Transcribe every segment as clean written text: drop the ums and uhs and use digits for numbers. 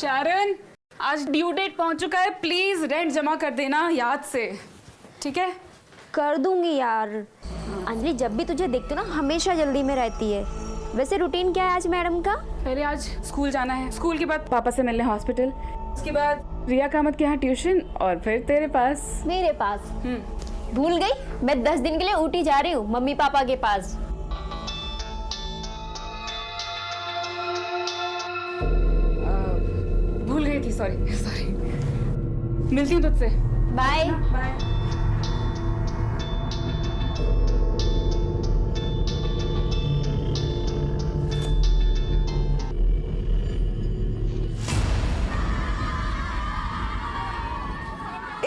शारन, आज due date पहुंच चुका है, प्लीज रेंट जमा कर देना याद से, ठीक है? कर दूंगी यार। अंजलि जब भी तुझे देखती हूँ ना हमेशा जल्दी में रहती है। वैसे रूटीन क्या है आज मैडम का? पहले आज स्कूल जाना है, स्कूल के बाद पापा से मिलने हॉस्पिटल, उसके बाद रिया कामत के यहाँ ट्यूशन और फिर तेरे पास। मेरे पास? भूल गई, मैं 10 दिन के लिए ऊटी जा रही हूँ मम्मी पापा के पास। भूल गई थी, सॉरी। मिलती हूँ तुझसे। Bye bye.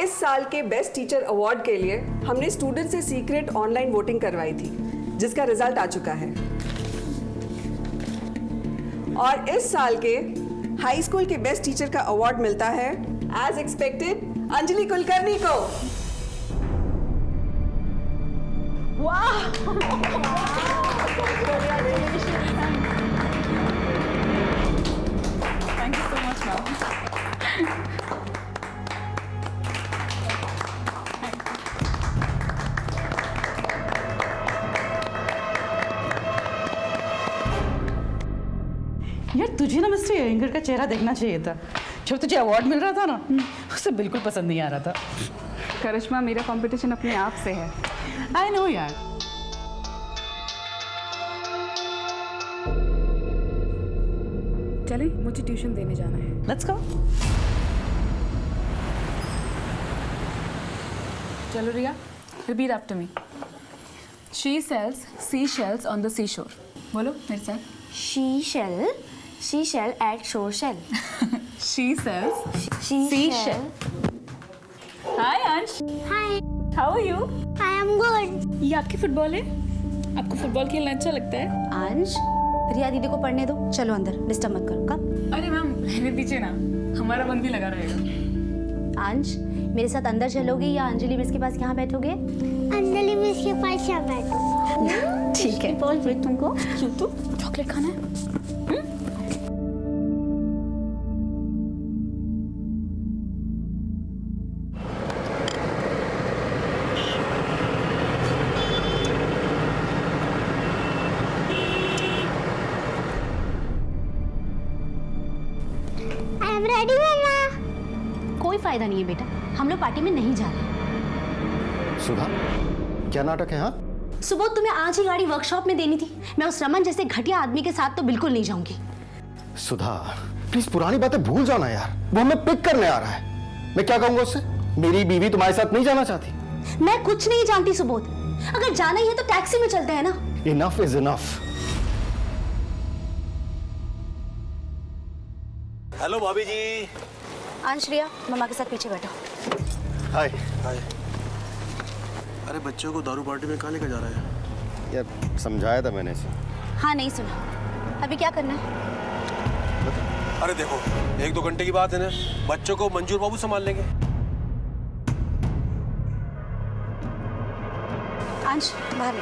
इस साल के बेस्ट टीचर अवार्ड के लिए हमने स्टूडेंट से सीक्रेट ऑनलाइन वोटिंग करवाई थी, जिसका रिजल्ट आ चुका है। और इस साल के हाई स्कूल के बेस्ट टीचर का अवार्ड मिलता है एज एक्सपेक्टेड अंजलि कुलकर्णी को। वाह! Thank you so much ma'am. यार तुझे ना मिस्टर एंगर का चेहरा देखना चाहिए था। जब तुझे अवार्ड मिल रहा था ना, उसे बिल्कुल पसंद नहीं आ रहा था। करिश्मा, मेरा कंपटीशन अपने आप से है। आई नो यार। चले, मुझे ट्यूशन देने जाना है। Let's go. चलो Riya, repeat after me. She sells sea shells on the sea shore. बोलो मेरे साथ। She shall at shore shell. She sells She seashell. Hi अंश। Hi, How are you? I am good. ये आपकी फुटबॉल है? आपको football खेलना अच्छा लगता है? अंश, रिया दीदी को पढ़ने दो, चलो अंदर, डिस्टर्ब मत करो। कब? अरे मैम रहने दीजिए ना, हमारा मन भी लगा रहेगा। अंश, मेरे साथ अंदर चलोगी या अंजलि मिस के पास यहाँ बैठोगे? अंजलि मिस के पास यहाँ बैठो। ठीक है। बोल फिर तुमको। तो चॉकलेट खाना है? आई एम रेडी मम्मा। कोई फायदा नहीं है बेटा, हम लोग पार्टी में नहीं जा रहे। सुधा, क्या नाटक है? हाँ, सुबह तुम्हें आज ही गाड़ी वर्कशॉप में देनी थी। मैं उस रमन जैसे घटिया आदमी के साथ तो बिल्कुल नहीं जाऊंगी। सुधा प्लीज पुरानी बातें भूल जाना यार। वो हमें पिक करने आ रहा है। मैं क्या कहूंगा उससे? मेरी बीवी तुम्हारे साथ नहीं जाना चाहती। मैं कुछ नहीं जानती सुबोध। अगर जाना ही है तो टैक्सी में चलते हैं ना। Enough is enough. हेलो भाभी जी। अंश, रिया, मम्मा के साथ पीछे बैठो। हाय। हाय। अरे बच्चों को दारू पार्टी में कहाँ लेकर जा रहा है? यार समझाया था मैंने इसे। हाँ, नहीं सुना। अभी क्या करना है? अरे देखो, 1-2 घंटे की बात है ना, बच्चों को मंजूर बाबू संभाल लेंगे। अंश, बाहर ले।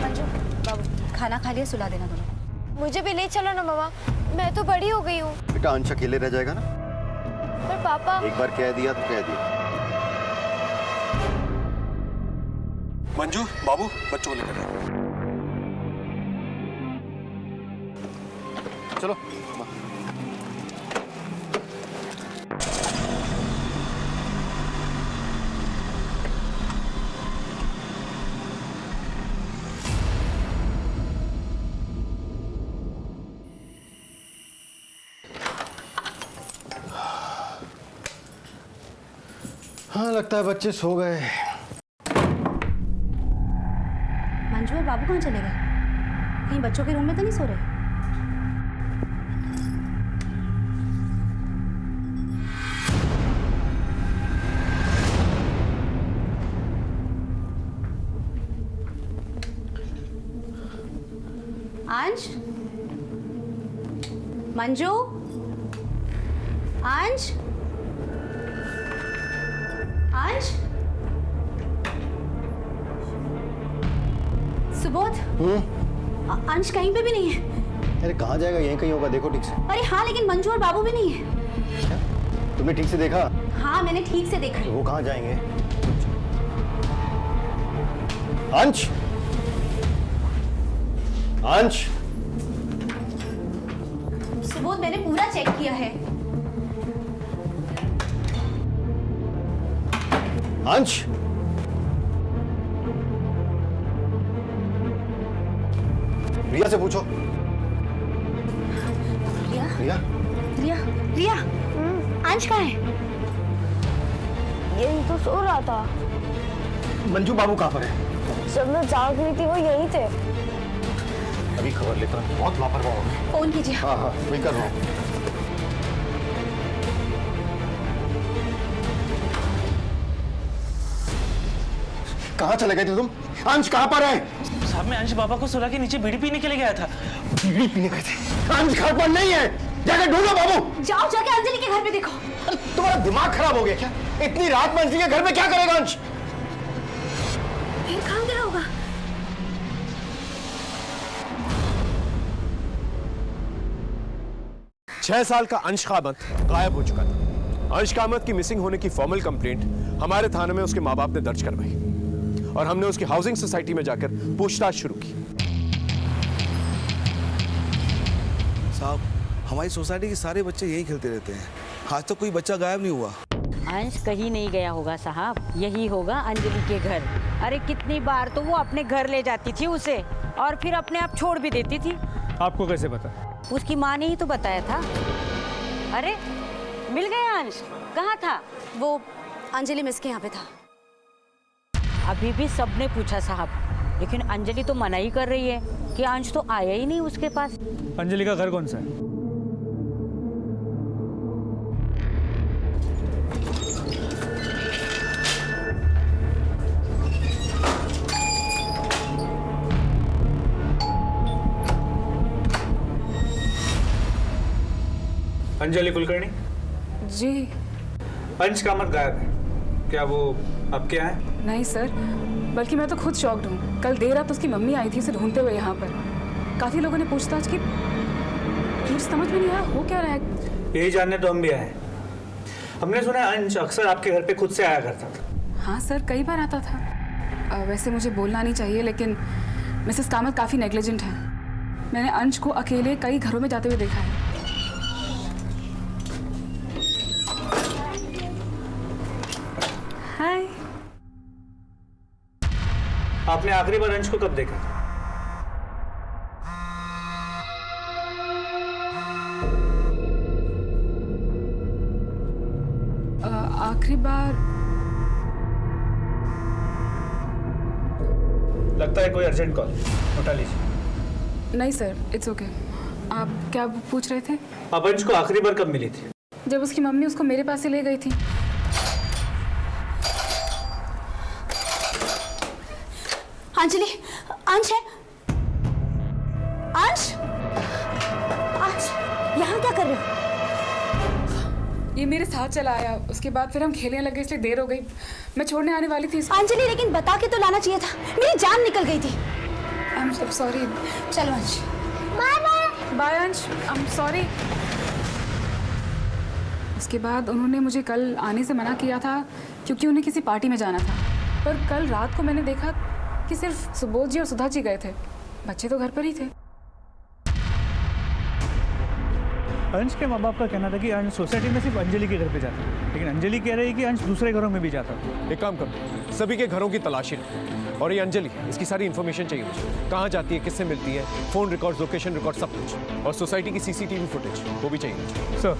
मंजू, बाबू खाना खा लिया, सुला देना दोनों को। मुझे भी ले चलो ना मम्मा, मैं तो बड़ी हो गई हूँ। बेटा अंश अकेले रह जाएगा ना। पर पापा। एक बार कह दिया तो कह दिया। मंजू बाबू बच्चों को लेकर जाओ। चलो। हाँ, लगता है बच्चे सो गए। मंजू और बाबू कहाँ चले गए? कहीं बच्चों के रूम में तो नहीं सो रहे? अंश, मंजू, अंश, अंश, सुबोध। अंश कहीं पे भी नहीं है। अरे कहाँ जाएगा, यहीं कहीं होगा, देखो ठीक से। अरे हाँ, लेकिन मंजू और बाबू भी नहीं है। क्या? तुमने ठीक से देखा? हाँ, मैंने ठीक से देखा है। वो कहाँ जाएंगे? अंश, अंश, सुबोध, मैंने पूरा चेक किया है। अंश, रिया से पूछो। रिया, रिया, रिया, रिया, अंश कहाँ है? यही तो सो रहा था। मंजू बाबू कहाँ पर है? जब मैं जाग रही थी वो यही थे। अभी खबर लेता हूँ, बहुत लापरवाह हो गए। फोन कीजिए। हाँ हाँ, वही कर रहा हूँ। कहाँ चले गए थे तुम? अंश कहाँ पर है? साहब, मैं अंश बाबा को सुला के नीचे बीड़ी पीने के लिए गया था। बीड़ी पीने गए थे? अंश घर पर नहीं है, जाकर ढूंढो बाबू। जाओ, जाके अंजलि के घर पे देखो। अरे तुम्हारा दिमाग खराब हो गया क्या? इतनी रात में अंजलि के घर में क्या करेगा अंश? फिर कहाँ गया होगा? छह साल का अंश कामत गायब हो चुका था। अंश कामत की मिसिंग होने की फॉर्मल कंप्लेंट हमारे थाने में उसके माँ बाप ने दर्ज करवाई और हमने उसकी हाउसिंग सोसाइटी में जाकर पूछताछ शुरू की। साहब, हमारी सोसाइटी के सारे बच्चे यही खेलते रहते हैं। आज तक कोई बच्चा गायब नहीं हुआ। अंश कहीं नहीं गया होगा साहब, यही होगा अंजलि के घर। अरे कितनी बार तो वो अपने घर ले जाती थी उसे और फिर अपने आप छोड़ भी देती थी। आपको कैसे पता? उसकी माँ ने ही तो बताया था। अरे मिल गया अंश, कहाँ था? वो अंजलि मिस के यहाँ पे था। अभी भी सबने पूछा साहब, लेकिन अंजलि तो मना ही कर रही है कि अंश तो आया ही नहीं उसके पास। अंजलि का घर कौन सा है? अंजलि कुलकर्णी। जी अंश कामत गायब है, क्या वो आपके यहाँ है? नहीं सर, बल्कि मैं तो खुद शॉक्ड हूँ। कल देर रात उसकी मम्मी आई थी उसे ढूंढते हुए यहाँ पर। काफी लोगों ने पूछताछ की, मुझे समझ में नहीं आया हो क्या रहा है। यही जानने तो हम भी आए। हमने सुना है अंश अक्सर आपके घर पे खुद से आया करता था। हाँ सर, कई बार आता था। वैसे मुझे बोलना नहीं चाहिए, लेकिन मिसेस कामत काफ़ी नेग्लिजेंट है। मैंने अंश को अकेले कई घरों में जाते हुए देखा है। हाय। आपने आखिरी बार अंश को कब देखा? आखिरी बार लगता है कोई अर्जेंट कॉल, उठा लीजिए। नहीं सर, इट्स ओके। आप क्या पूछ रहे थे? आप अंश को आखिरी बार कब मिली थी? जब उसकी मम्मी उसको मेरे पास से ले गई थी। अंजलि, अंश है। अंश, अंश, यहाँ क्या कर रहे हो? ये मेरे साथ चला आया, उसके बाद फिर हम खेलने लगे, इसलिए देर हो गई। मैं छोड़ने आने वाली थी इसको। अंजलि, लेकिन बता के तो लाना चाहिए था, मेरी जान निकल गई थी। आई एम सो सॉरी। चलो अंश। Bye bye. बाय अंश, आई एम सॉरी। उसके बाद उन्होंने मुझे कल आने से मना किया था क्योंकि उन्हें किसी पार्टी में जाना था। पर कल रात को मैंने देखा कि सिर्फ सुबोध जी और सुधा जी गए थे, बच्चे तो घर पर ही थे। अंश के माँ बाप का कहना था कि अंश सोसाइटी में सिर्फ अंजलि के घर पे जाता है, लेकिन अंजलि कह रही है कि अंश दूसरे घरों में भी जाता है। एक काम करो, सभी के घरों की तलाशी लो। और ये अंजलि, इसकी सारी इन्फॉर्मेशन चाहिए मुझे। कहाँ जाती है, किससे मिलती है, फोन रिकॉर्ड, लोकेशन रिकॉर्ड, सब कुछ। और सोसाइटी की सीसीटीवी फुटेज वो भी चाहिए मुझे। सर,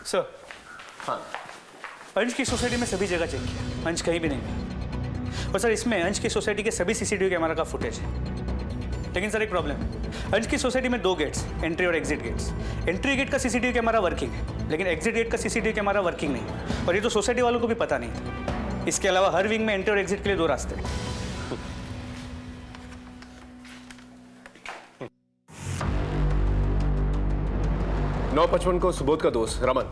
सर, हाँ, अंश की सोसाइटी में सभी जगह चेक किया, अंश कहीं भी नहीं मिला। और सर, इसमें अंश की सोसाइटी के सभी सीसीटीवी कैमरा का फुटेज है। लेकिन सर एक प्रॉब्लम है, अंश की सोसाइटी में 2 गेट्स, एंट्री और एग्जिट गेट्स। एंट्री गेट का सीसीटीवी कैमरा वर्किंग है, लेकिन एग्जिट गेट का सीसीटीवी कैमरा वर्किंग नहीं है, और ये तो सोसाइटी वालों को भी पता नहीं। इसके अलावा हर विंग में एंट्री और एग्जिट के लिए 2 रास्ते हैं। 9:55 को सुबोध का दोस्त रमन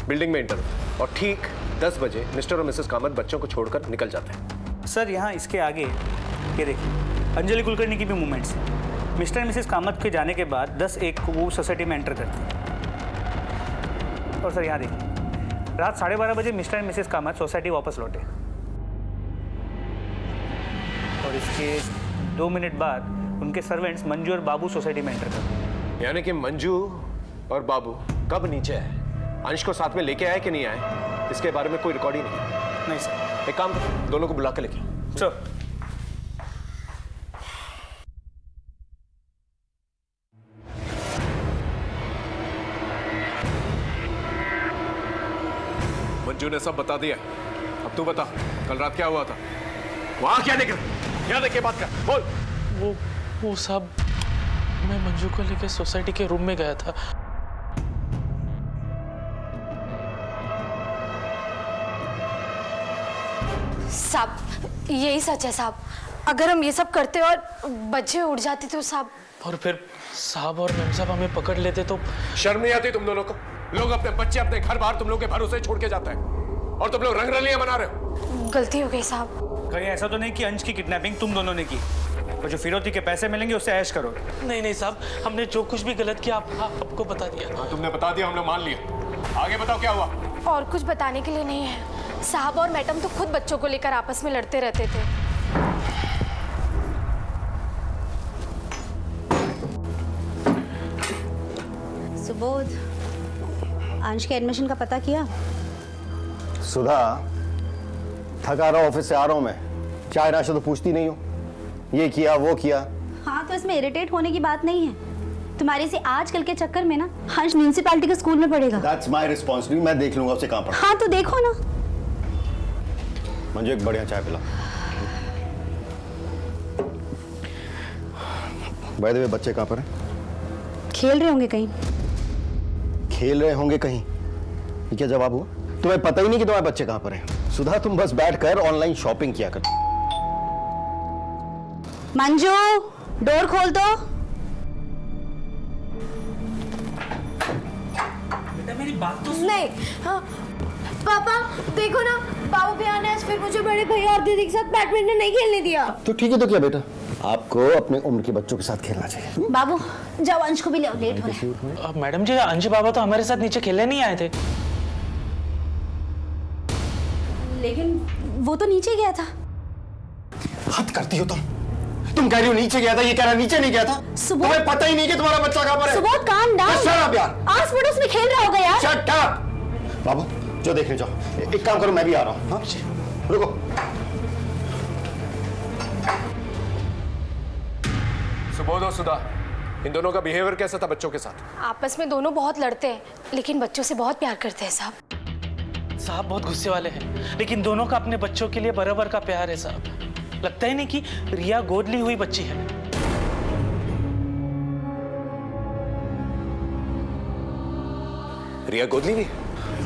बिल्डिंग में एंटर, और ठीक 10 बजे मिस्टर और मिसेस कामत बच्चों को छोड़कर निकल जाते हैं। सर यहाँ इसके आगे ये देखिए, अंजलि कुलकर्णी की भी मूवमेंट्स हैं। मिस्टर एंड मिसेस कामत के जाने के बाद 10:01 को वो सोसाइटी में एंटर करते हैं। और सर यहाँ देखिए, रात 12:30 बजे mister and Mrs Kamat society वापस लौटे, और इसके 2 मिनट बाद उनके सर्वेंट्स मंजू और बाबू सोसाइटी में एंटर करते हैं। यानी कि मंजू और बाबू कब नीचे आए, अंश को साथ में लेके आए कि नहीं आए, इसके बारे में कोई रिकॉर्ड ही नहीं है। नहीं सर। एक काम करो, दोनों को बुला के लेके आओ। सर मंजू ने सब बता दिया, अब तू बता कल रात क्या हुआ था, वहां क्या देख रहा, क्या देख के बात कर, बोल। वो साहब, मैं मंजू को लेकर सोसाइटी के रूम में गया था। साहब यही सच है साहब, अगर हम ये सब करते और बच्चे उड़ जाते तो साहब। और फिर साहब और मैम साहब हमें पकड़ लेते तो। शर्म नहीं आती तुम दोनों को? लोग अपने बच्चे अपने घर बाहर तुम लोग के भरोसे छोड़ के जाते हैं, और तुम लोग रंगरलियां मना रहे हो। गलती हो गई साहब। कहीं ऐसा तो नहीं कि अंश की किडनैपिंग तुम दोनों ने की, और जो फिरौती के पैसे मिलेंगे उससे ऐश करो। नहीं साहब, हमने जो कुछ भी गलत किया आपको बता दिया। हाँ, तुमने बता दिया, हमने मान लिया। आगे बताओ क्या हुआ। और कुछ बताने के लिए नहीं है साहब, और मैडम तो खुद बच्चों को लेकर आपस में लड़ते रहते थे। सुबोध, अंश के एडमिशन का पता किया? सुधा, थका रहा ऑफिस से आ रहा हूं मैं, चाय नाश्ता तो पूछती नहीं हो, ये किया वो किया। हाँ तो इसमें इरिटेट होने की बात नहीं है। तुम्हारे से आजकल के चक्कर में ना हंस म्यूनिसिपैलिटी के स्कूल में पढ़ेगा। That's my responsibility, मैं देख लूंगा उसे कहाँ पढ़ा। हाँ तो देखो ना। मुझे एक बढ़िया चाय पिला। बाय द वे, बच्चे कहाँ पर हैं? खेल रहे होंगे कहीं। खेल रहे होंगे कहीं, ये क्या जवाब हुआ? तुम्हें पता ही नहीं कि तुम्हारे बच्चे कहाँ पर हैं। सुधा, तुम बस बैठकर ऑनलाइन शॉपिंग किया कर। मंजू, डोर खोल दो। मेरी बात तो नहीं। हाँ पापा देखो ना, बाबू भैया ने आज फिर मुझे बड़े भैया और दीदी के साथ बैडमिंटन नहीं खेलने दिया। तो ठीक है, तो क्या बेटा, आपको अपने उम्र के बच्चों के साथ खेलना चाहिए। बाबू जाओ, अंश को भी ले आओ, लेट हो रहा है। मैडम जी, अंश बाबा तो हमारे साथ नीचे खेलने नहीं आए थे। लेकिन वो तो नीचे गया था। हद करती हो तुम कह रही हो नीचे गया था, ये कह रहा नीचे नहीं गया था। तुम्हें पता ही नहीं कि तुम्हारा बच्चा कहाँ पर है। Subodh, calm down. Shut up यार, आस पड़ोस में खेल रहा होगा यार। Shut up. बाबू जो देखने जाओ, एक काम करो, मैं भी आ रहा हूँ। हाँ रुको। सुबोध और सुधा, इन दोनों का बिहेवियर कैसा था बच्चों के साथ? आपस में दोनों बहुत लड़ते हैं, लेकिन बच्चों से बहुत प्यार करते हैं साहब। साहब बहुत गुस्से वाले हैं, लेकिन दोनों का अपने बच्चों के लिए बराबर का प्यार है साहब। लगता ही नहीं कि रिया गोद ली हुई बच्ची है। रिया गोद ली हुई?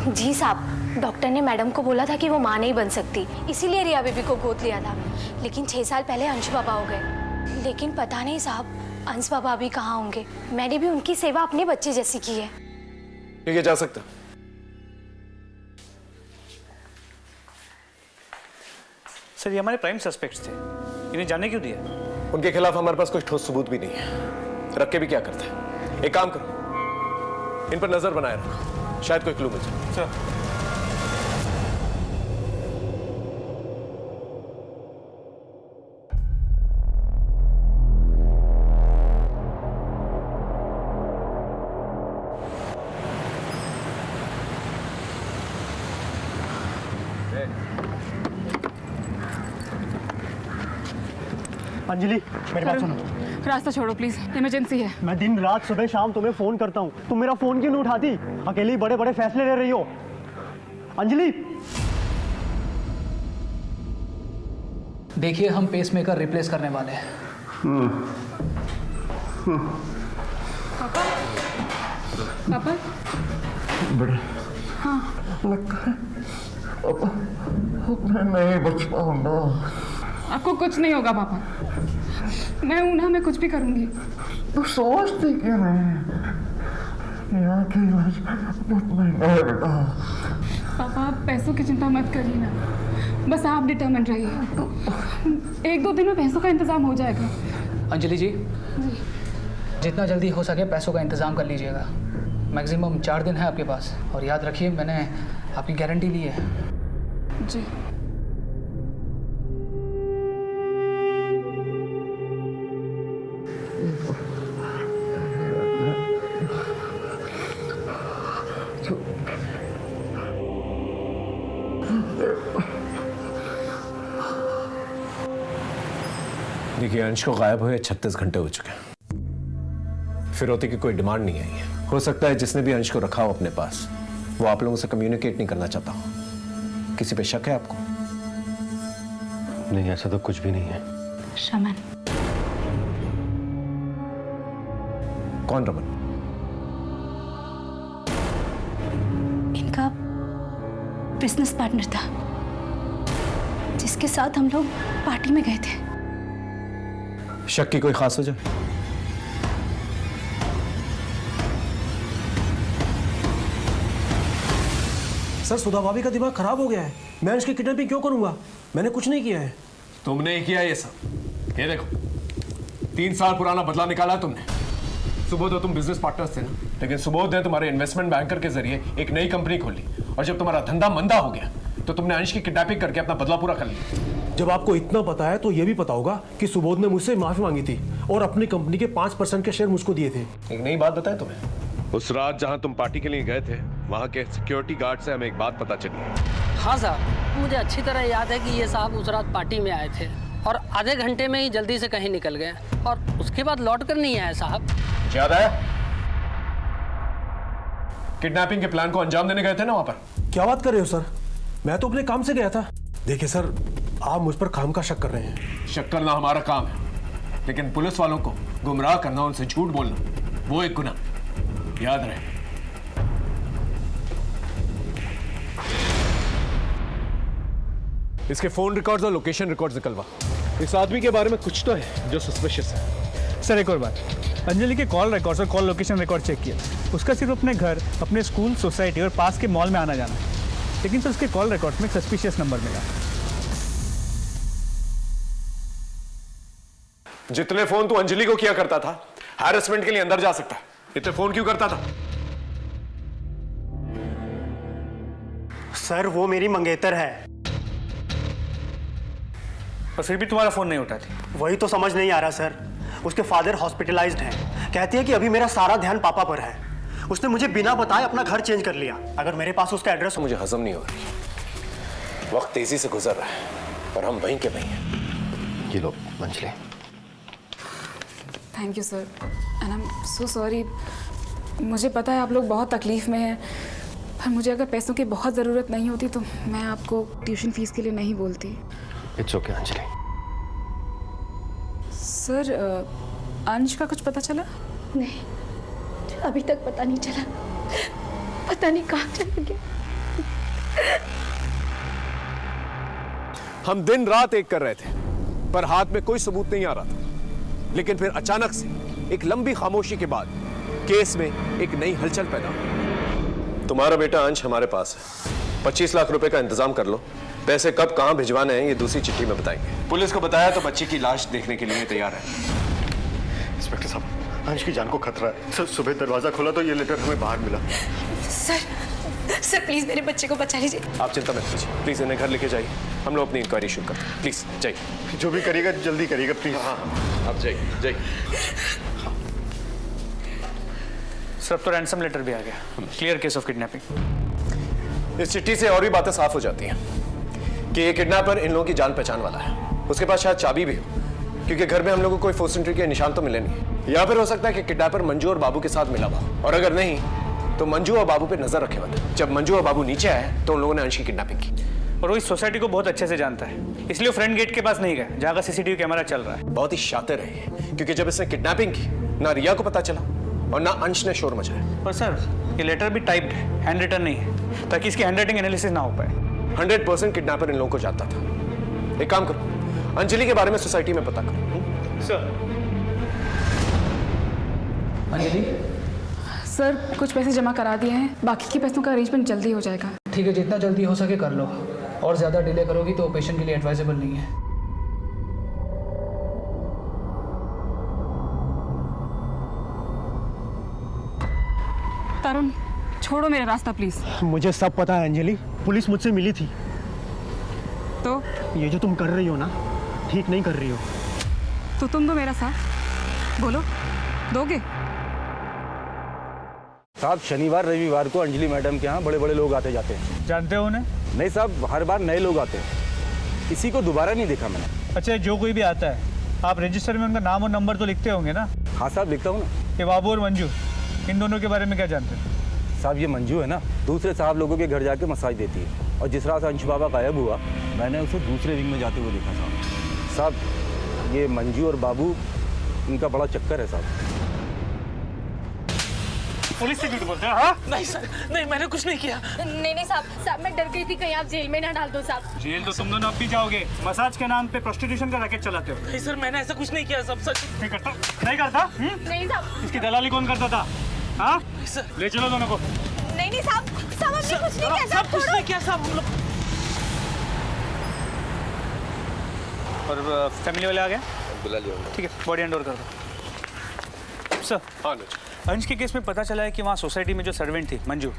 जी साहब, डॉक्टर ने मैडम को बोला था कि वो मां नहीं बन सकती, इसीलिए रिया बेबी को गोद लिया था। लेकिन 6 साल पहले अंश बाबा हो गए। लेकिन पता नहीं साहब, अंश बाबा अभी कहाँ होंगे। मैंने भी उनकी सेवा अपने बच्चे जैसी की है। ठीक है, जा सकता। सर ये हमारे प्राइम सस्पेक्ट्स थे, इन्हें जाने क्यों दिया? उनके खिलाफ हमारे पास कोई ठोस सबूत भी नहीं है, रख के भी क्या करते हैं। एक काम करो, इन पर नजर बनाए रखो, शायद कोई क्लू मिल जाए। सर अंजलि, मेरी बात सुनो। रास्ता छोड़ो प्लीज, इमरजेंसी है। मैं दिन रात सुबह शाम तुम्हें फोन करता हूँ, तुम मेरा फोन क्यों नहीं उठाती? अकेली बड़े बड़े फैसले ले रही हो। अंजलि, देखिए हम पेसमेकर रिप्लेस करने वाले हैं। पापा पापा बड़े हाँ लगता है अब मैं नहीं बच पाऊंगा। आपको कुछ नहीं होगा पापा, मैं हूं ना, मैं कुछ भी करूंगी। तो सोचती क्यों नहीं? यहाँ की इलाज बहुत महंगा है बेटा। पापा आप पैसों की चिंता मत करिए ना, बस आप डिटर्मिन्ड रहिए। 1-2 दिन में पैसों का इंतजाम हो जाएगा। अंजलि जी, जितना जल्दी हो सके पैसों का इंतजाम कर लीजिएगा। मैक्सिमम 4 दिन है आपके पास, और याद रखिए मैंने आपकी गारंटी ली है। जी देखिए, अंश को गायब हुए 36 घंटे हो चुके हैं। फिरौती की कोई डिमांड नहीं आई है। हो सकता है जिसने भी अंश को रखा हो अपने पास, वो आप लोगों से कम्युनिकेट नहीं करना चाहता हो। किसी पे शक है आपको? नहीं, ऐसा तो कुछ भी नहीं है। रमन। कौन रमन? इनका बिजनेस पार्टनर था, जिसके साथ हम लोग पार्टी में गए थे। शक की कोई खास वजह? सर, सुधा भाभी का दिमाग खराब हो गया है। मैं इसकी किडनैपिंग क्यों करूंगा? मैंने कुछ नहीं किया है। तुमने ही किया ये सब। ये देखो, 3 साल पुराना बदला निकाला तुमने। सुबोध और तुम बिजनेस पार्टनर्स थे ना, लेकिन सुबोध ने तुम्हारे इन्वेस्टमेंट बैंकर के जरिए एक नई कंपनी खोली, और जब तुम्हारा धंधा मंदा हो गया तो तुमने अंश की किडनैपिंग करके अपना बदला पूरा कर लिया। जब आपको इतना पता है तो यह भी पता होगा कि सुबोध ने मुझसे माफी मांगी थी और अपनी कंपनी के 5% के शेयर मुझको दिए थे। एक नई बात बताए तुम्हें? उस रात जहां तुम पार्टी के लिए गए थे, वहां के सिक्योरिटी गार्ड से हमें एक बात पता चली। हाँ साहब, मुझे अच्छी तरह याद है कि ये साहब उस रात पार्टी में आए थे और आधे घंटे में ही जल्दी से कहीं निकल गए, और उसके बाद लौट कर नहीं आए साहब। याद है? किडनैपिंग के प्लान को अंजाम देने गए थे ना वहां पर? क्या बात कर रहे हो सर? मैं तो अपने काम से गया था। देखिए सर, आप मुझ पर काम का शक कर रहे हैं। शक करना हमारा काम है, लेकिन पुलिस वालों को गुमराह करना, उनसे झूठ बोलना, वो एक गुनाह। याद रहे। इसके फोन रिकॉर्ड्स और लोकेशन रिकॉर्ड्स निकलवा। इस आदमी के बारे में कुछ तो है जो सस्पिशियस है। सर एक और बात, अंजलि के कॉल रिकॉर्ड्स और कॉल लोकेशन रिकॉर्ड चेक किया। उसका सिर्फ अपने घर, अपने स्कूल, सोसाइटी और पास के मॉल में आना जाना है, लेकिन सर उसके कॉल रिकॉर्ड्स में एक सस्पिशियस नंबर मिला। जितने फोन तू अंजलि को किया करता था, हैरेसमेंट के लिए अंदर जा सकता है, इतने फोन क्यों करता था? सर वो मेरी मंगेतर है। और फिर भी तुम्हारा फोन नहीं उठाती? वही तो समझ नहीं आ रहा सर। उसके फादर हॉस्पिटलाइज्ड हैं। कहती है कि अभी मेरा सारा ध्यान पापा पर है। उसने मुझे बिना बताए अपना घर चेंज कर लिया। अगर मेरे पास उसका एड्रेस मुझे हजम नहीं हो रही। वक्त तेजी से गुजर रहा है और हम वहीं के वहीं हैं। ये लो Anjali. Thank you sir, and I am so sorry. मुझे पता है आप लोग बहुत तकलीफ में हैं, पर मुझे अगर पैसों की बहुत ज़रूरत नहीं होती तो मैं आपको ट्यूशन फीस के लिए नहीं बोलती। It's okay Anjali. सर अंश का कुछ पता चला? नहीं, अभी तक पता नहीं चला। पता नहीं कहाँ चला गया। हम दिन रात एक कर रहे थे, पर हाथ में कोई सबूत नहीं आ रहा था। लेकिन फिर अचानक से एक लंबी खामोशी के बाद केस में एक नई हलचल पैदा हुई। तुम्हारा बेटा अंश हमारे पास है। 25 लाख रुपए का इंतजाम कर लो। पैसे कब कहां भिजवाने हैं ये दूसरी चिट्ठी में बताएंगे। पुलिस को बताया तो बच्ची की लाश देखने के लिए तैयार है। इंस्पेक्टर साहब, अंश की जान को खतरा है। सर सुबह दरवाजा खोला तो ये लेटर हमें बाहर मिला। सर प्लीज मेरे बच्चे को बचा लीजिए। आप चिंता मत कीजिए, प्लीज इन्हें घर लेके जाइए। हम लोग अपनी इंक्वायरी शुरू करते हैं। प्लीज जाइए। जो भी करिएगा जल्दी करिएगा प्लीज। हाँ आप जाइए जाइए। सर अब तो रैंसम लेटर भी आ गया। Clear case of kidnapping. इस चिट्ठी से और भी बातें साफ हो जाती हैं कि ये किडनैपर इन लोगों की जान पहचान वाला है। उसके पास शायद चाबी भी हो, क्योंकि घर में हम लोगों को कोई फोर्स एंट्री के निशान तो मिले नहीं। या फिर हो सकता है कि किडनैपर मंजू और बाबू के साथ मिला हुआ, और अगर नहीं तो मंजू और बाबू पे नजर रखे हुए थे। जब मंजू और बाबू नीचे आए तो उन लोगों ने अंश की किडनैपिंग की। और वो इस सोसाइटी को बहुत अच्छे से जानता है, इसलिए वो फ्रंट गेट के पास नहीं गया जहाँ का सीसीटीवी कैमरा चल रहा है। बहुत ही शातिर है ये, क्योंकि जब इसने किडनैपिंग की ना रिया को पता चला और ना अंश ने शोर मचाया। और सर ये लेटर भी टाइप्ड है, हैंड रिटन नहीं है, ताकि इसकी हैंडराइटिंग एनालिसिस ना हो पाए। 100% किडनैपर इन लोगों को जानता था। एक काम करो, अंजलि के बारे में सोसाइटी में पता करो। सर। अंजलि? सर कुछ पैसे जमा करा दिए हैं, बाकी के पैसों का अरेंजमेंट जल्दी हो जाएगा। ठीक है, जितना जल्दी हो सके कर लो, और ज़्यादा डिले करोगी तो पेशेंट के लिए एडवाइजेबल नहीं है। तरुण छोड़ो मेरा रास्ता प्लीज। मुझे सब पता है अंजलि, पुलिस मुझसे मिली थी। तो ये जो तुम कर रही हो ना, ठीक नहीं कर रही हो। तो तुम दो मेरा साथ, बोलो दोगे? साहब शनिवार रविवार को अंजलि मैडम के यहाँ बड़े बड़े लोग आते जाते हैं। जानते हो उन्हें? नहीं साहब, हर बार नए लोग आते हैं, इसी को दोबारा नहीं देखा मैंने। अच्छा, जो कोई भी आता है आप रजिस्टर में उनका नाम और नंबर तो लिखते होंगे ना? हाँ साहब लिखता हूँ ना। ये बाबू और मंजू, इन दोनों के बारे में क्या जानते हैं? साहब ये मंजू है ना, दूसरे साहब लोगों के घर जाके मसाज देती है, और जिस रात अंश बाबा गायब हुआ मैंने उसे दूसरे विंग में जाते हुए देखा साहब। साहब ये मंजू और बाबू, इनका बड़ा चक्कर है साहब। पुलिस से झूठ बोलते हैं? हाँ? नहीं सर, नहीं मैंने कुछ नहीं किया। नहीं साहब, मैं डर गई थी कहीं आप जेल में ना डाल दो साहब। जेल तो तुम दोनों अब भी जाओगे, मसाज के नाम पे प्रोस्टिट्यूशन का रैकेट चलाते हो। नहीं सर, मैंने ऐसा कुछ नहीं किया, सब सच। नहीं करता? नहीं करता? नहीं साहब। इसकी दलाली कौन करता था? हाँ? सर ले चलो दोनों को। नहीं साहब, साहब हमने कुछ नहीं किया साहब, कुछ नहीं किया साहब हम लोग। और फैमिली वाले आ गए? बुला लिया। ठीक है, बॉडी हैंड ओवर कर दो। सर हाँ अंश के केस में पता चला है कि वहाँ सोसाइटी में जो सर्वेंट थी मंजू,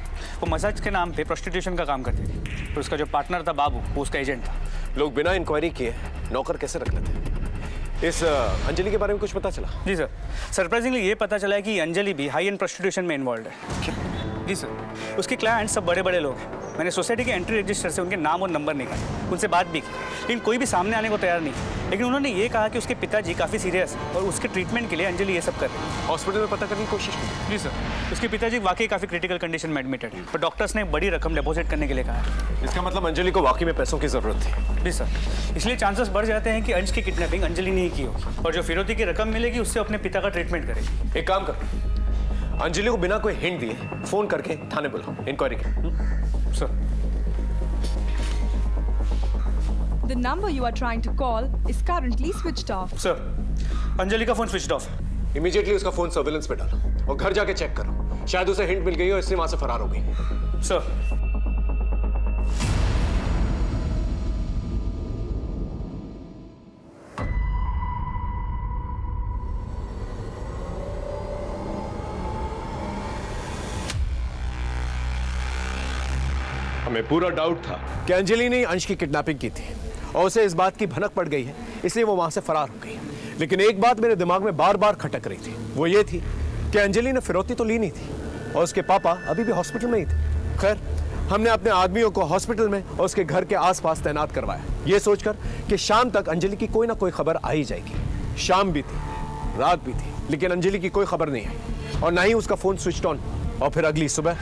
वो मसाज के नाम पे प्रोस्टिट्यूशन का काम करती थी, और उसका जो पार्टनर था बाबू, वो उसका एजेंट था। लोग बिना इंक्वायरी किए नौकर कैसे रख लेते? इस अंजलि के बारे में कुछ पता चला? जी सर, सरप्राइजिंगली ये पता चला है कि अंजलि भी हाई एंड प्रोस्टिट्यूशन में इन्वॉल्व है। जी सर, उसके क्लाइंट सब बड़े बड़े लोग हैं। मैंने सोसाइटी के एंट्री रजिस्टर से उनके नाम और नंबर निकाले, उनसे बात भी की, लेकिन कोई भी सामने आने को तैयार नहीं। लेकिन उन्होंने ये कहा कि उसके पिताजी काफ़ी सीरियस है और उसके ट्रीटमेंट के लिए अंजलि ये सब कर रही है। हॉस्पिटल में पता करने की कोशिश की? जी सर, उसके पिताजी वाकई काफ़ी क्रिटिकल कंडीशन में एडमिटेड है, पर डॉक्टर्स ने बड़ी रकम डिपॉजिट करने के लिए कहा है। इसका मतलब अंजलि को वाकई में पैसों की ज़रूरत थी? जी सर, इसलिए चांसेस बढ़ जाते हैं कि अंश की किडनैपिंग अंजलि ने ही की होगी, और जो फिरौती की रकम मिलेगी उससे अपने पिता का ट्रीटमेंट करेगी। एक काम कर, अंजलि को बिना कोई हिंट दिए फोन करके थाने बुलाओ, इंक्वायरी कर। Sir. The number you are trying to call is currently switched off. Sir, Anjali का फोन स्विच्ड ऑफ है। इमीडिएटली उसका फोन सर्विलेंस पे डालो और घर जाके चेक करो, शायद उसे हिंट मिल गई हो इसलिए वहां से फरार हो गई। सर। हमें पूरा डाउट था कि अंजलि ने अंश की किडनैपिंग की थी और उसे इस बात की भनक पड़ गई है, इसलिए वो वहां से फरार हो गई। लेकिन एक बात मेरे दिमाग में बार बार खटक रही थी, वो ये थी कि अंजलि ने फिरौती तो ली नहीं थी और उसके पापा अभी भी हॉस्पिटल में ही थे। खैर, हमने अपने आदमियों को हॉस्पिटल में और उसके घर के आसपास तैनात करवाया, ये सोचकर कि शाम तक अंजलि की कोई ना कोई खबर आ ही जाएगी। शाम भी थी, रात भी थी, लेकिन अंजलि की कोई खबर नहीं आई और ना ही उसका फोन स्विच ऑन। और फिर अगली सुबह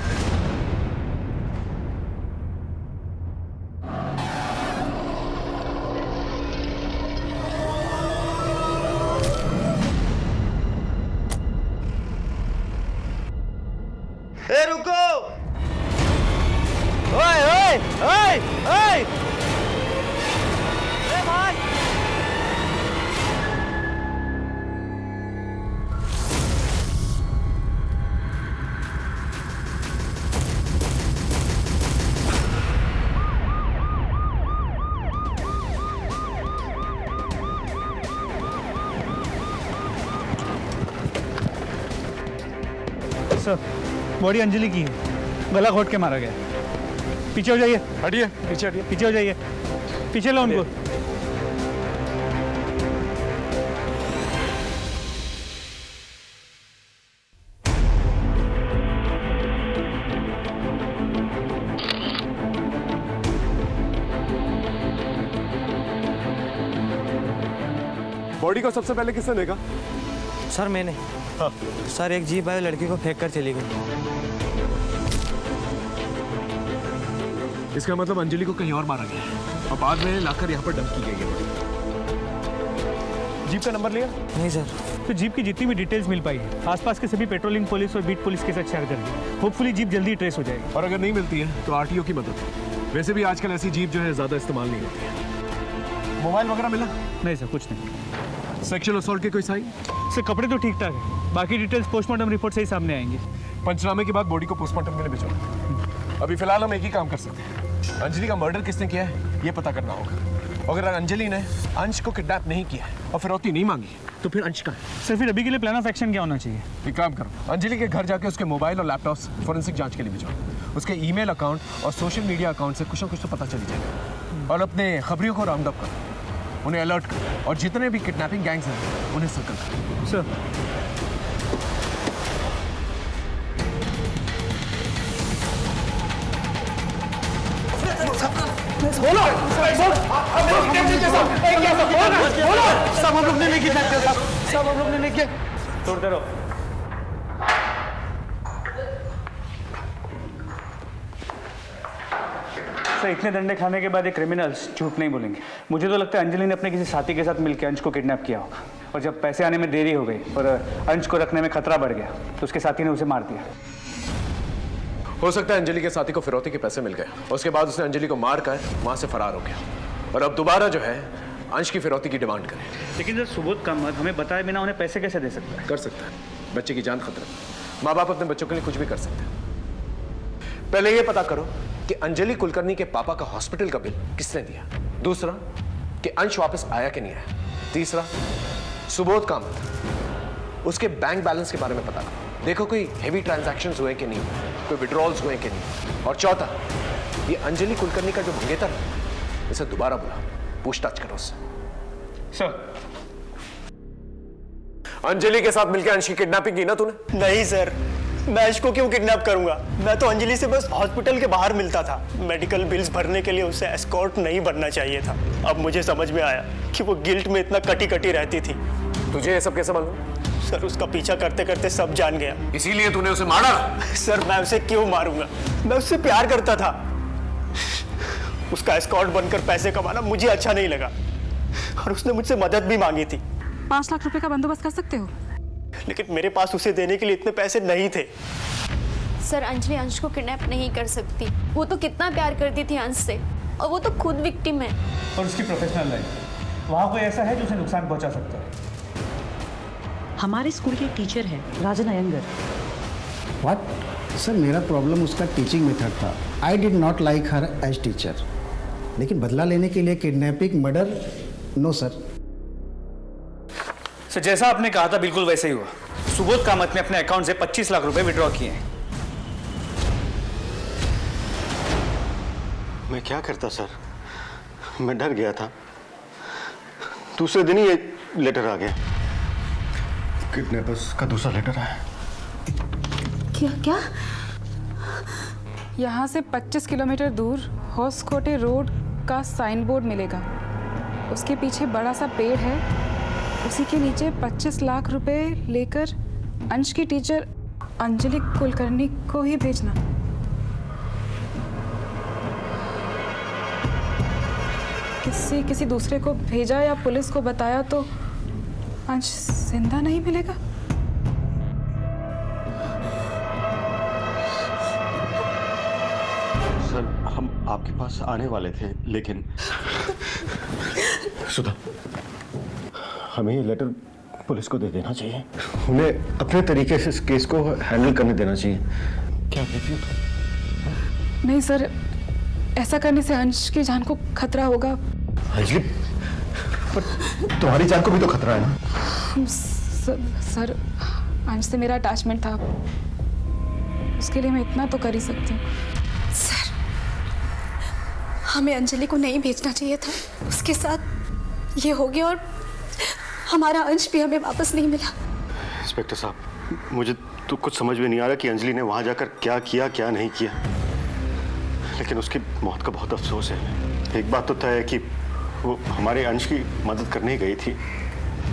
रुको! ओए ओए ओए ओए! भाई! सर, बॉडी अंजलि की है, गला घोट के मारा गया। पीछे हो जाइए। हटिए, पीछे हटिए। पीछे हो जाइए, पीछे लो उनको। बॉडी को सबसे पहले किसने देखा? सर मैंने। हाँ। सर एक जीप आई, लड़की को फेंक कर चली गई। इसका मतलब अंजलि को कहीं और मारा गया है और बाद में लाकर यहाँ पर डंप की गई है। जीप का नंबर लिया? नहीं सर। तो जीप की जितनी भी डिटेल्स मिल पाई है आसपास के सभी पेट्रोलिंग पुलिस और बीट पुलिस के साथ शेयर कर दी। होपफुली जीप जल्दी ट्रेस हो जाएगी। और अगर नहीं मिलती है तो आरटीओ की मदद। वैसे भी आजकल ऐसी जीप जो है ज्यादा इस्तेमाल नहीं होती है। मोबाइल वगैरह मिला? नहीं सर, कुछ नहीं। सेक्सुअल असॉल्ट के कोई साइन? सर कपड़े तो ठीक ठाक है, बाकी डिटेल्स पोस्टमार्टम रिपोर्ट से ही सामने आएंगे। पंचनामे के बाद बॉडी को पोस्टमार्टम के लिए भिजवाओ। अभी फिलहाल हम एक ही काम कर सकते हैं, अंजलि का मर्डर किसने किया है ये पता करना होगा। अगर अंजलि ने अंश को किडनैप नहीं किया है और फिरौती नहीं मांगी तो फिर अंश का है। सर फिर अभी के लिए प्लान ऑफ एक्शन क्या होना चाहिए? एक काम करो, अंजलि के घर जाके उसके मोबाइल और लैपटॉप्स फोरेंसिक जांच के लिए भिजवाओ। उसके ईमेल अकाउंट और सोशल मीडिया अकाउंट से कुछ ना कुछ तो पता चल जाएगा। और अपने खबरियों को राउंड अप करो, उन्हें अलर्ट करो और जितने भी किडनैपिंग गैंग्स हैं उन्हें सर्कल करो। सर बोलो सब हम लोग ने नहीं किया, सब हम लोग ने नहीं किया। छोड़ते रहो। सर इतने डंडे खाने के बाद ये क्रिमिनल्स झूठ नहीं बोलेंगे। मुझे तो लगता है अंजलि ने अपने किसी साथी के साथ मिलकर अंश को किडनैप किया होगा और जब पैसे आने में देरी हो गई और अंश को रखने में खतरा बढ़ गया तो उसके साथी ने उसे मार दिया। हो सकता है अंजलि के साथी को फिरौती के पैसे मिल गए और उसके बाद उसने अंजलि को मार कर वहां से फरार हो गया और अब दोबारा जो है अंश की फिरौती की डिमांड करे। लेकिन सर सुबोध कामत हमें बताए बिना उन्हें पैसे कैसे दे सकता है? कर सकता है, बच्चे की जान खतरा। माँ बाप अपने बच्चों के लिए कुछ भी कर सकते हैं। पहले ये पता करो कि अंजलि कुलकर्णी के पापा का हॉस्पिटल का बिल किसने दिया। दूसरा कि अंश वापस आया कि नहीं आया। तीसरा सुबोध कामत उसके बैंक बैलेंस के बारे में पता करो, देखो कोई हेवी ट्रांजैक्शंस हुए कि नहीं, कोई विड्रॉल्स हुए कि नहीं। और चौथा ये अंजलि कुलकर्णी का जो मंगेतर है इसे दोबारा बुला, पूछताछ करो उससे। सर अंजलि के साथ मिलकर अंश की किडनैपिंग की ना तूने? नहीं सर, मैं अंश को क्यों किडनैप करूंगा? मैं तो अंजलि से बस हॉस्पिटल के बाहर मिलता था। मेडिकल बिल्स भरने के लिए उसे एस्कॉर्ट नहीं बनना चाहिए था। अब मुझे समझ में आया कि वो गिल्ट में इतना कटी कटी रहती थी। तुझे ये सब कैसे मालूम? सर उसका पीछा करते करते सब जान गया। इसीलिए तूने उसे मारा? सर मैं उसे क्यों मारूंगा, मैं उससे प्यार करता था। उसका एस्कॉर्ट बनकर पैसे कमाना मुझे अच्छा नहीं लगा और उसने मुझसे मदद भी मांगी थी। 5 लाख रुपए का बंदोबस्त कर सकते हो? लेकिन मेरे पास उसे देने के लिए इतने पैसे नहीं थे। सर अंजलि अंश को किडनैप नहीं कर सकती, वो तो कितना प्यार करती थी अंश से और वो तो खुद विक्टिम है। और उसकी प्रोफेशनल लाइफ, वहाँ कोई ऐसा है जो उसे नुकसान पहुँचा सकता है। हमारे स्कूल के टीचर है राजन अयंगर। व्हाट? सर मेरा प्रॉब्लम उसका टीचिंग मेथड था। I did not like her as teacher. लेकिन बदला लेने के लिए kidnapping, murder, no sir. Sir जैसा आपने कहा था बिल्कुल वैसे ही हुआ। सुबोध कामत ने अपने अकाउंट से 25 लाख रुपए विड्रॉ किए हैं। मैं क्या करता सर, मैं डर गया था। दूसरे दिन ही एक लेटर आ गया, किडनैपर्स का दूसरा लेटर आया। क्या? यहाँ से 25 किलोमीटर दूर होसकोटे रोड का साइन बोर्ड मिलेगा। उसके पीछे बड़ा सा पेड़ है, उसी के नीचे 25 लाख रुपए लेकर अंश की टीचर अंजलि कुलकर्णी को ही भेजना। किसी दूसरे को भेजा या पुलिस को बताया तो अंश जिंदा नहीं मिलेगा। सर हम आपके पास आने वाले थे लेकिन सुधा, हमें ये लेटर पुलिस को दे देना चाहिए। उन्हें अपने तरीके से इस केस को हैंडल करने देना चाहिए। क्या कहती हो तुम? नहीं सर, ऐसा करने से अंश की जान को खतरा होगा। अंजलि, पर तुम्हारी जान को भी तो खतरा है ना। सर अंश से मेरा अटैचमेंट था, उसके लिए मैं इतना तो कर ही सकती हूँ। सर हमें अंजलि को नहीं भेजना चाहिए था, उसके साथ ये हो गया और हमारा अंश भी हमें वापस नहीं मिला। इंस्पेक्टर साहब, मुझे तो कुछ समझ में नहीं आ रहा कि अंजलि ने वहां जाकर क्या किया क्या नहीं किया, लेकिन उसकी मौत का बहुत अफसोस है। एक बात तो तय है कि वो हमारे अंश की मदद करने गई थी।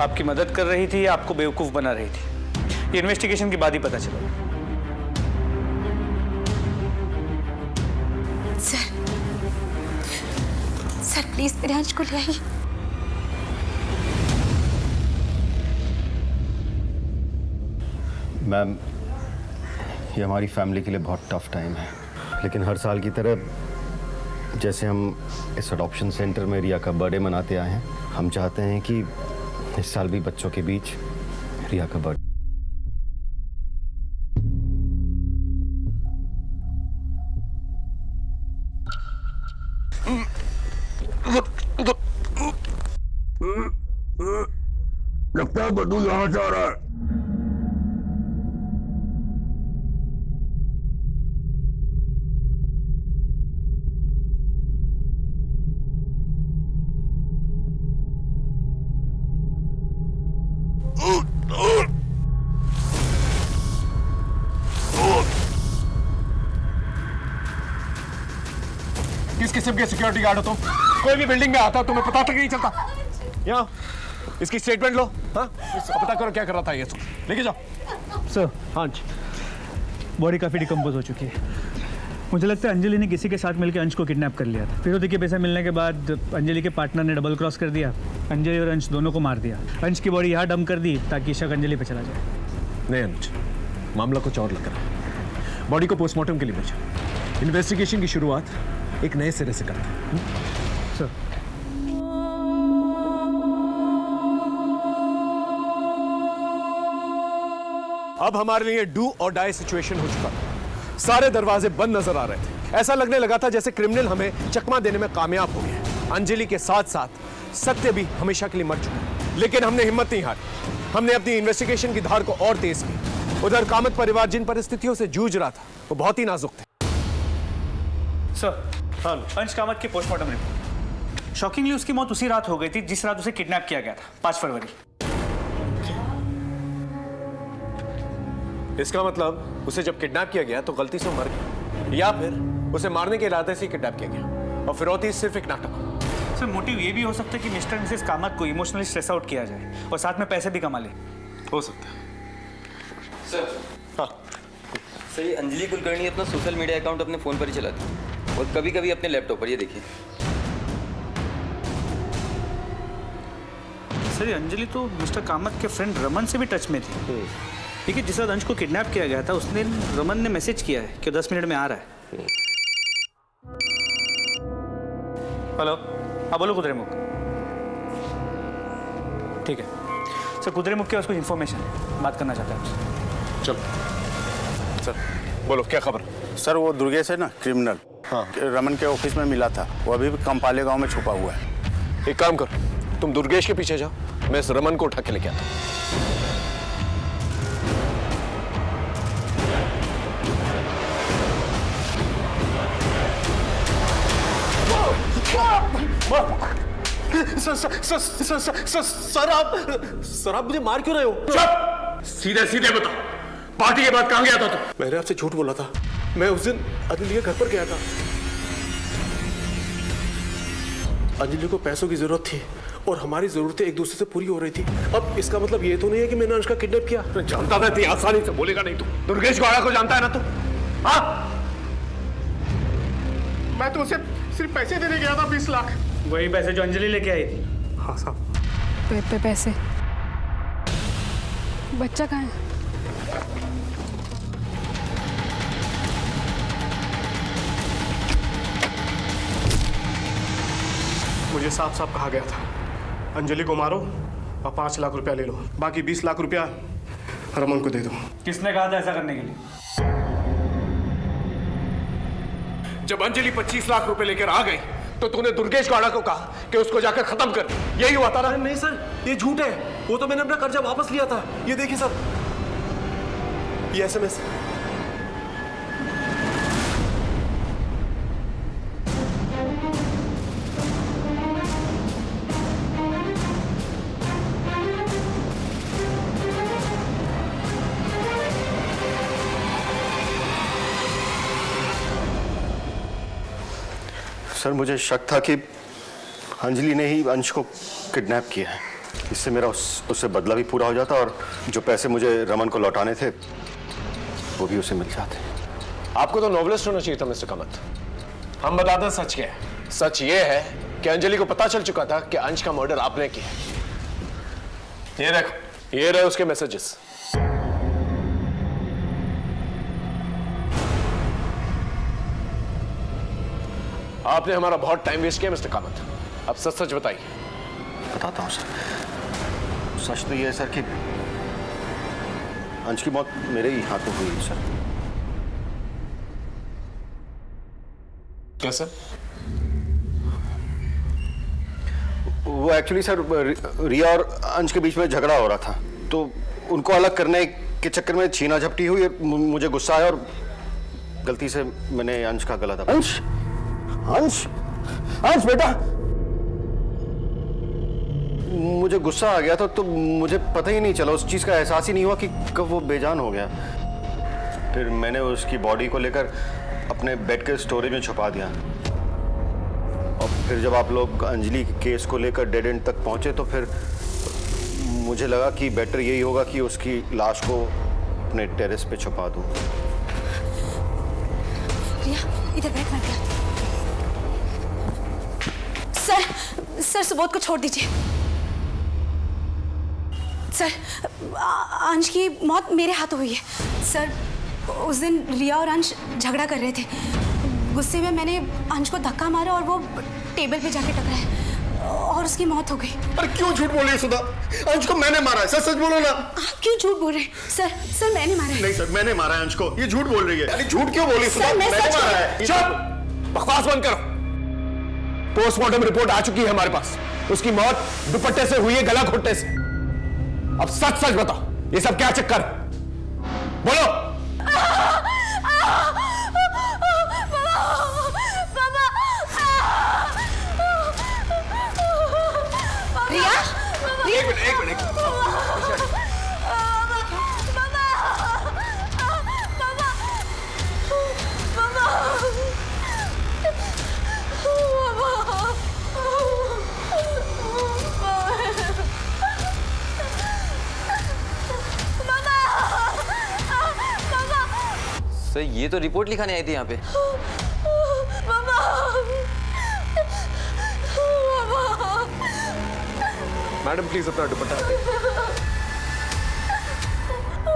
आपकी मदद कर रही थी या आपको बेवकूफ़ बना रही थी, ये इन्वेस्टिगेशन के बाद ही पता चला। सर प्लीज मेरे अंश को ले आइए। मैम, ये हमारी फैमिली के लिए बहुत टफ टाइम है, लेकिन हर साल की तरह जैसे हम इस अडॉप्शन सेंटर में रिया का बर्थडे मनाते आए हैं, हम चाहते हैं कि इस साल भी बच्चों के बीच रिया का बर्थडे। लगता है बड्डू यहाँ जा रहा है। किस किस्म के सिक्योरिटी गार्ड हो तुम? कोई भी बिल्डिंग में आता तुम्हें पता तक नहीं चलता। यहाँ इसकी स्टेटमेंट लो। हाँ, पता करो क्या कर रहा था ये। लेके जाओ। सर, हाँ जी, बॉडी काफ़ी डिकम्पोज हो चुकी है। मुझे लगता है अंजलि ने किसी के साथ मिलकर अंश को किडनैप कर लिया था। फिरौती के पैसे मिलने के बाद अंजलि के पार्टनर ने डबल क्रॉस कर दिया, अंजलि और अंश दोनों को मार दिया। अंश की बॉडी यहाँ डंप कर दी ताकि शक अंजलि पे चला जाए। नहीं अनुज, मामला कुछ और लग रहा है। बॉडी को पोस्टमार्टम के लिए भेजा। इन्वेस्टिगेशन की शुरुआत एक नए सिरे से करते हैं। सर, अब हमारे लिए डू और डाई सिचुएशन हो चुका था। सारे दरवाजे बंद नजर आ रहे थे। ऐसा लगने लगा था जैसे क्रिमिनल हमें चकमा देने में कामयाब हो गए। अंजलि के साथ साथ सत्य भी हमेशा के लिए मर चुका है। लेकिन हमने हिम्मत नहीं हारी। हमने अपनी इन्वेस्टिगेशन की धार को और तेज की। उधर कामत परिवार जिन परिस्थितियों से जूझ रहा था वो बहुत ही नाजुक थे। सर, हाँ, अंश कामत की पोस्टमार्टम रिपोर्ट। शॉकिंगली उसकी मौत उसी रात हो गई थी जिस रात उसे किडनैप किया गया था, 5 फरवरी। इसका मतलब उसे जब किडनैप किया गया तो गलती से मर गया, या फिर उसे मारने के इरादे से किडनैप किया गया और फिरौती सिर्फ एक नाटक। सर, मोटिव ये भी हो सकता है कि मिस्टर मिसेस कामत को इमोशनली स्ट्रेस आउट किया जाए और साथ में पैसे भी कमा ले। हो सकता है। सर, हाँ सर, ये अंजलि कुलकर्णी अपना सोशल मीडिया अकाउंट अपने फ़ोन पर ही चलाती है और कभी कभी अपने लैपटॉप पर। ये देखिए सर, ये अंजलि तो मिस्टर कामत के फ्रेंड रमन से भी टच में थी। देखिए, जिस रात अंश को किडनैप किया गया था उस दिन रमन ने मैसेज किया है कि 10 मिनट में आ रहा है। हेलो, हाँ बोलो कुद्रेमुख। ठीक है सर, कुद्रेमुख के पास कुछ इन्फॉर्मेशन है, बात करना चाहता है आपसे। चलो सर, बोलो क्या खबर? सर, वो दुर्गेश है ना, क्रिमिनल, हाँ, रमन के ऑफिस में मिला था। वो अभी भी कंपाले गांव में छुपा हुआ है। एक काम करो, तुम दुर्गेश के पीछे जाओ, मैं इस रमन को उठा के लेके आता हूँ। सर आप मुझे मार क्यों रहे हो? चुप! सीधे सीधे बता, पार्टी के बाद कहां गया था तू? मैंने आपसे झूठ बोला था। मैं उस दिन अंजलि के घर पर गया था। अंजलि को पैसों की जरूरत थी और हमारी जरूरतें एक दूसरे से पूरी हो रही थी। अब इसका मतलब ये तो नहीं है कि मैंने अंश का किडनैप किया। जानता था, इतनी आसानी से बोलेगा नहीं तू। दुर्गेश गौड़ा को जानता है ना तू? हाँ, मैं तो उसे सिर्फ पैसे देने गया था, 20 लाख। वही पैसे जो अंजलि लेके आई थी। हाँ साहब। पैसे? बच्चा कहाँ है? मुझे साफ साफ कहा गया था, अंजलि को मारो और 5 लाख रुपया ले लो, बाकी 20 लाख रुपया रमन को दे दो। किसने कहा था ऐसा करने के लिए? जब अंजलि 25 लाख रुपए लेकर आ गई तो तूने दुर्गेश गौड़ा को कहा कि उसको जाकर खत्म कर। यही हुआ था ना? नहीं सर, ये झूठ है। वो तो मैंने अपना कर्जा वापस लिया था। ये देखिए सर, ये SMS। सर, मुझे शक था कि अंजलि ने ही अंश को किडनैप किया है। इससे मेरा उससे बदला भी पूरा हो जाता और जो पैसे मुझे रमन को लौटाने थे वो भी उसे मिल जाते। आपको तो नॉवलिस्ट होना चाहिए था मिस्टर कामत। हम बताते हैं सच क्या है। सच ये है कि अंजलि को पता चल चुका था कि अंश का मर्डर आपने किया। ये देखो, ये रहे उसके मैसेजेस। आपने हमारा बहुत टाइम वेस्ट किया मिस्टर कामत। अब सच सच बताइए। बताता हूँ सर। सच तो ये है सर कि अंश की मौत मेरे ही हाथों हुई है सर। कैसे? वो एक्चुअली सर रिया और अंश के बीच में झगड़ा हो रहा था, तो उनको अलग करने के चक्कर में छीना झपटी हुई। मुझे गुस्सा आया और गलती से मैंने अंश का गला दबाया। अंश, अंश, अंश बेटा। मुझे गुस्सा आ गया था तो मुझे पता ही नहीं चला, उस चीज का एहसास ही नहीं हुआ कि कब वो बेजान हो गया। फिर मैंने उसकी बॉडी को लेकर अपने बेड के स्टोरेज में छुपा दिया। और फिर जब आप लोग अंजलि के केस को लेकर डेड एंड तक पहुंचे तो फिर मुझे लगा कि बेटर यही होगा कि उसकी लाश को अपने टेरेस पे छुपा दूं। रिया, इधर बैठ, मैं क्या? सर सुबोध को छोड़ दीजिए। सर, अंश की मौत मेरे हाथों हुई है। सर, उस दिन रिया और अंश झगड़ा कर रहे थे। गुस्से में मैंने अंश को धक्का मारा और वो टेबल पे जाके टकराया और उसकी मौत हो गई। अरे क्यों झूठ बोल रही है सुधा? अंश को मैंने मारा है। सच सच बोलो ना। आप क्यों झूठ बोल रहे हैं? सर मैंने मारा है। नहीं सर, मैंने मारा है अंश को। ये झूठ बोल रही है। अरे झूठ क्यों बोली सुधा? मैं मैंने सच मारा है। चुप! बकवास बंद करो। पोस्टमार्टम रिपोर्ट आ चुकी है हमारे पास। उसकी मौत दुपट्टे से हुई है, गला घोटने से। अब सच सच बताओ, ये सब क्या चक्कर? बोलो। रिया, एक मिनट। सर ये तो रिपोर्ट लिखाने आई थी यहाँ पे। मैडम प्लीज अपना दुपट्टा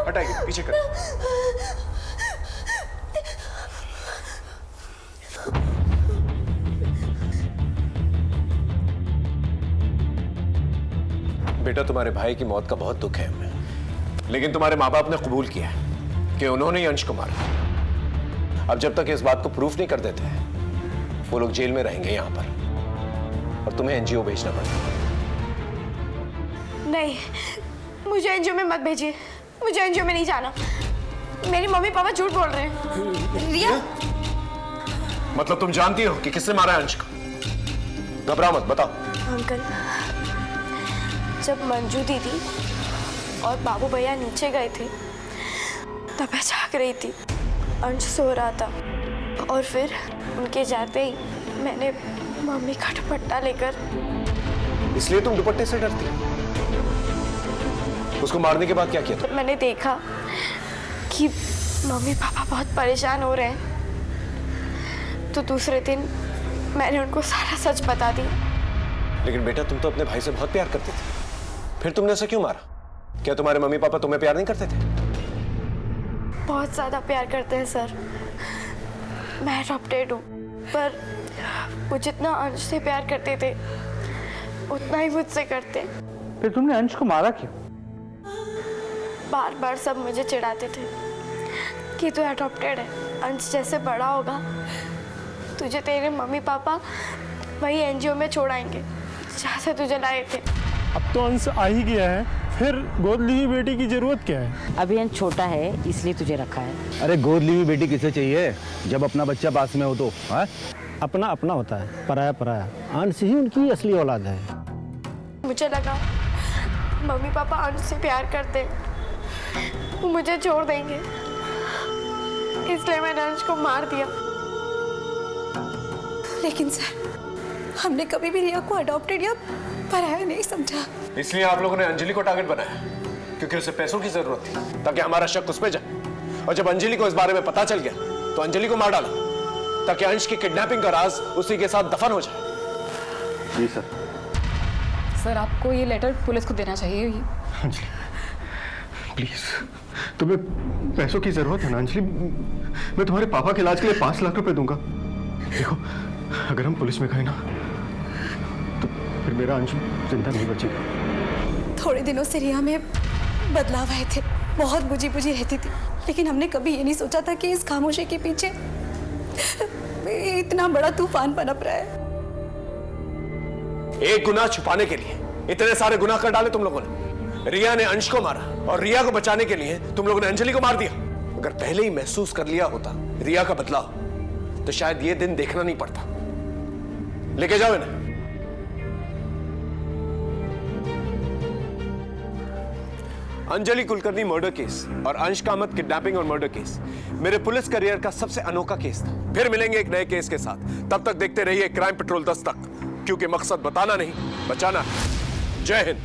हटाइए, पीछे करें। बेटा, तुम्हारे भाई की मौत का बहुत दुख है हमें, लेकिन तुम्हारे माँ बाप ने कबूल किया है कि उन्होंने ही अंश को मारा। अब जब तक इस बात को प्रूफ नहीं कर देते वो लोग जेल में रहेंगे यहां पर और तुम्हें एनजीओ भेजना पड़ेगा। नहीं, मुझे एनजीओ में मत भेजिए। मुझे एनजीओ में नहीं जाना। मेरी मम्मी पापा झूठ बोल रहे हैं। रिया, मतलब तुम जानती हो कि किसने मारा है अंश को? घबरा मत, बताओ। अंकल, जब मंजू दीदी और बाबू भैया नीचे गए थे तब मैं जाग रही थी। अंश सो रहा था और फिर उनके जाते ही मैंने मम्मी का दुपट्टा लेकर। इसलिए तुम दुपट्टे से डरती हो? उसको मारने के बाद क्या किया तो मैंने देखा कि मम्मी पापा बहुत परेशान हो रहे हैं, तो दूसरे दिन मैंने उनको सारा सच बता दिया। लेकिन बेटा, तुम तो अपने भाई से बहुत प्यार करते थे, फिर तुमने उसे क्यों मारा? क्या तुम्हारे मम्मी पापा तुम्हें प्यार नहीं करते थे? बहुत ज्यादा प्यार करते हैं सर। मैं अडॉप्टेड हूँ, पर वो जितना अंश से प्यार करते थे उतना ही मुझसे करते। फिर तुमने अंश को मारा क्यों? बार बार सब मुझे चिढ़ाते थे कि तू अडॉप्टेड है, अंश जैसे बड़ा होगा तुझे तेरे मम्मी पापा वही एनजीओ में छोड़ाएंगे जहाँ से तुझे लाए थे। अब तो अंश आ ही गया है, फिर गोद ली हुई बेटी की जरूरत क्या है? अभी अंश छोटा है इसलिए तुझे रखा है। अरे गोद ली हुई बेटी किसे चाहिए जब अपना बच्चा पास में हो तो? हाँ, अपना अपना होता है, पराया पराया। अंश ही उनकी असली औलाद है। मुझे लगा मम्मी पापा अंश से प्यार करते, वो मुझे छोड़ देंगे, इसलिए मैंने अंश को मार दिया। लेकिन सर, हमने कभी भी रिया को अडॉप्टेड या पराया नहीं समझा। इसलिए आप लोगों ने अंजलि को टारगेट बनाया क्योंकि उसे पैसों की जरूरत थी ताकि हमारा शक उस पर जाए। और जब अंजलि को इस बारे में पता चल गया तो अंजलि को मार डाला ताकि अंश की किडनैपिंग का राज उसी के साथ दफन हो जाए। जी सर। सर आपको ये लेटर पुलिस को देना चाहिए। अंजलि प्लीज, तुम्हें पैसों की जरूरत है ना अंजलि? मैं तुम्हारे पापा के इलाज के लिए 5 लाख रुपए दूंगा। देखो, अगर हम पुलिस में गए ना तो फिर मेरा अंशु जिंदा नहीं बचेगा। थोड़े दिनों से रिया में बदलाव आए थे, बहुत बुझी बुझी रहती थी, लेकिन हमने कभी ये नहीं सोचा था कि इस खामोशी के पीछे इतना बड़ा तूफान पनप रहा है। एक गुनाह छुपाने के लिए इतने सारे गुनाह कर डाले तुम लोगों ने। रिया ने अंश को मारा और रिया को बचाने के लिए तुम लोगों ने अंजलि को मार दिया। अगर पहले ही महसूस कर लिया होता रिया का बदलाव तो शायद ये दिन देखना नहीं पड़ता। लेके जाओ इन्हें। अंजलि कुलकर्णी मर्डर केस और अंश कामत किडनैपिंग और मर्डर केस मेरे पुलिस करियर का सबसे अनोखा केस था। फिर मिलेंगे एक नए केस के साथ। तब तक देखते रहिए क्राइम पेट्रोल 10 तक, क्योंकि मकसद बताना नहीं, बचाना है। जय हिंद।